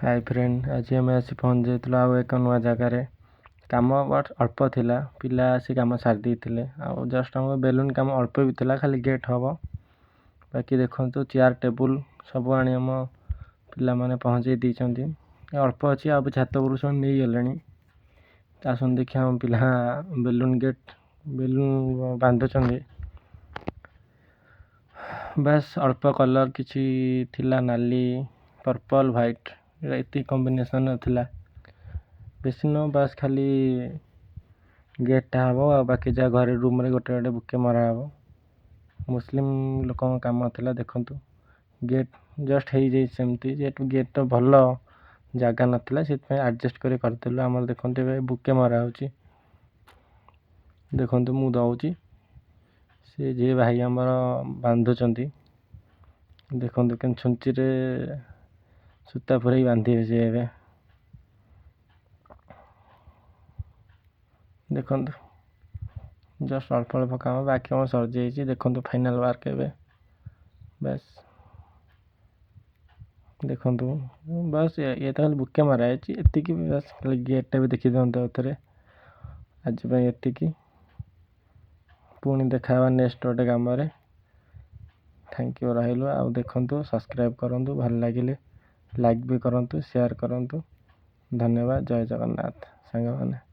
Hi friend, आज आम आसी पहुँच जाइलु आउ एक नुआ जगार कम अल्प थिला पिला आसी कम सारी आउ जस्ट आम बेलून कम अल्प भी थिला खाली गेट हम बाकी देखो चेयर टेबुल सब आनी आम पिला माने पहुँचे दीचंती अल्प अच्छी आ छात उपर सब नहीं गले आसन देखिए आम पिला बेलून गेट बेलून बांधुंट बस अल्प कलर किसी थिला नाली पर्पल व्हाइट ये कॉम्बिनेशन थिला बेसी न बस खाली गेटा हम आ बाकी जहाँ घर रूम रे गोटे गोटे बुके मरा हम मुस्लिम लोक काम थिला देखु गेट जस्ट हो सेमती गेट तो भल जगह नाला से एडजस्ट करदेलु आम देखो बुके मरा हो देखु मु दौची से जे भाई आमर बांधुंट देखु के छुंची रे सूता पुरे बांधे सी ए देखु जस्ट अल्प अल्प काम बाकी आम सर जाइए देखु फाइनाल वर्क ए बस देखु बस ये तो खाली बुके मरा है बस गेटा भी देखी दिखाते थे आज ये पुणी देखा नेक्स्ट गोटे कम थैंक यू रही आ देखु सब्सक्राइब करूँ भल लगे लाइक भी करूँ शेयर करूँ धन्यवाद जय जगन्नाथ सांग मैंने।